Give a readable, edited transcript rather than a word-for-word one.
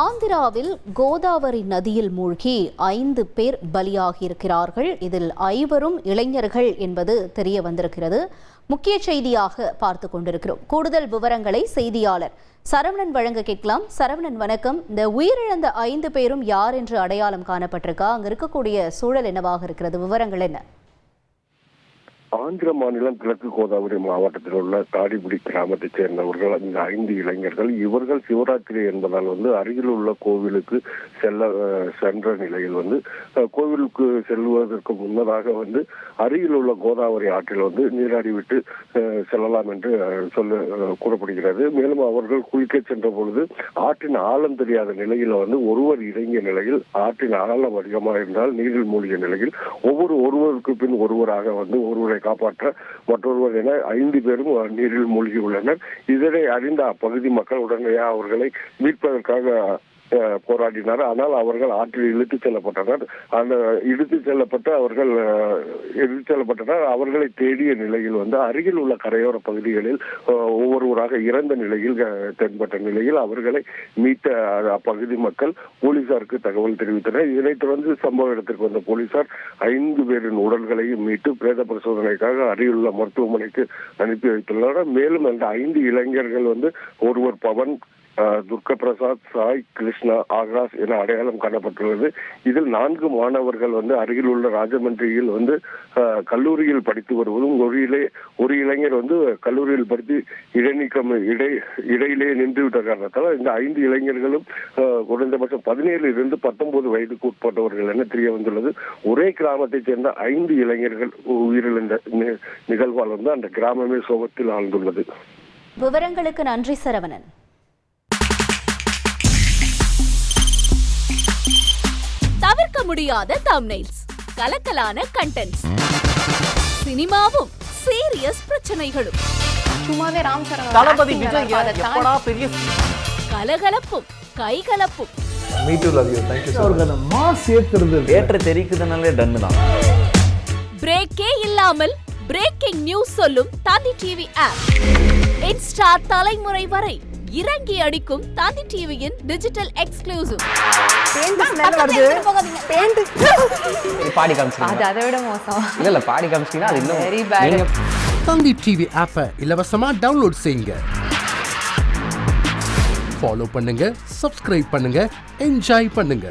ஆந்திராவில் கோதாவரி நதியில் மூழ்கி 5 பேர் பலியாகியிருக்கிறார்கள். இதில் 5 இளைஞர்கள் என்பது தெரிய வந்திருக்கிறது. முக்கிய செய்தியாக பார்த்து கொண்டிருக்கிறோம். கூடுதல் விவரங்களை செய்தியாளர் சரவணன் வழங்க கேட்கலாம். சரவணன் வணக்கம். இந்த உயிரிழந்த 5 பேரும் யார் என்று அடையாளம் காணப்பட்டிருக்கா? அங்கு இருக்கக்கூடிய சூழல் என்னவாக இருக்கிறது? விவரங்கள் என்ன? ஆந்திர மாநிலம் கிழக்கு கோதாவரி மாவட்டத்தில் உள்ள தாடிபுடி கிராமத்தைச் சேர்ந்தவர்கள் இந்த 5 இளைஞர்கள். இவர்கள் சிவராத்திரி என்பதால் அருகில் உள்ள கோவிலுக்கு சென்ற நிலையில் கோவிலுக்கு செல்வதற்கு முன்னதாக அருகில் உள்ள கோதாவரி ஆற்றில் நீராடிவிட்டு செல்லலாம் என்று கூறப்படுகிறது. மேலும் அவர்கள் குளிக்க சென்ற பொழுது ஆற்றின் ஆழம் தெரியாத நிலையில் ஒருவர் இறங்கிய நிலையில் ஆற்றின் ஆழம் அதிகமாக இருந்தால் நீரில் மூழ்கிய நிலையில் ஒருவருக்கு பின் ஒருவராக ஒருவரை காப்பாற்ற மற்றொருவர் என 5 பேரும் நீரில் மூழ்கி உள்ளனர். இதனை அறிந்த அப்பகுதி மக்கள் உடனடியாக அவர்களை மீட்பதற்காக போராடினார். ஆனால் அவர்கள் ஆற்றில் இழுத்துச் செல்லப்பட்டனர். அந்த இழுத்துச் செல்லப்பட்டனர். அவர்களை தேடிய நிலையில் அருகில் உள்ள கரையோர பகுதிகளில் ஒவ்வொருவராக இறந்த நிலையில் தென்பட்ட நிலையில் அவர்களை மீட்ட அப்பகுதி மக்கள் போலீசாருக்கு தகவல் தெரிவித்தனர். இதனைத் தொடர்ந்து சம்பவ இடத்திற்கு வந்த போலீசார் 5 பேரின் உடல்களையும் மீட்டு பிரேத பரிசோதனைக்காக அருகிலுள்ள மருத்துவமனைக்கு அனுப்பி வைத்துள்ளனர். மேலும் அந்த 5 இளைஞர்கள் ஒருவர் பவன், துர்கா பிரசாத், சாய், கிருஷ்ணா, ஆகாஷ் என அடையாளம் காணப்பட்டுள்ளது. இதில் 4 மாணவர்கள் அருகில் உள்ள ராஜமன்றியில் கல்லூரியில் படித்து வருவதும் ஒரு இளைஞர் கல்லூரியில் படித்து இடையிலே நின்றுவிட்ட காரணத்தால் இந்த 5 இளைஞர்களும் குறைந்தபட்சம் 17 இருந்து 19 வயதுக்கு உட்பட்டவர்கள் என தெரிய வந்துள்ளது. ஒரே கிராமத்தைச் சேர்ந்த 5 இளைஞர்கள் உயிரிழந்த நிகழ்வால் அந்த கிராமமே சோகத்தில் ஆழ்ந்துள்ளது. விவரங்களுக்கு நன்றி சரவணன். தவிர்க்க முடியாத தம்ப்நெயில்ஸ், கலக்கலான கண்டென்ட்ஸ், சினிமாவும் சீரியஸ் பிரச்சனைகளும், சும்மாவே ராம் சரண் தளபதி விஜய் எப்படா பெரிய கலகலப்பும் கைகலப்பும். Me too love you. Thank you sir. அவர்களை மாஸ் ஏத்துறது தியேட்டர் தெரிக்குதுனாலே டன் தான். பிரேக்கே இல்லாமல் பிரேக்கிங் நியூஸ் சொல்லும் தந்தி டிவி ஆப். இன்ஸ்டா தலைமுறை வரை இறங்கி அடிக்கும் தந்தி டிவியின் டிஜிட்டல் எக்ஸ்க்ளூசிவ். பாடி காமிச்சீங்க. அது அதை விட மோசம். இல்ல பாடி காமிச்சீங்கன்னா அது இன்னும் வெரி பேட். தந்தி டிவி ஆப்பை இலவசமா டவுன்லோட் செய்யுங்க. ஃபாலோ பண்ணுங்க, சப்ஸ்கிரைப் பண்ணுங்க, என்ஜாய் பண்ணுங்க.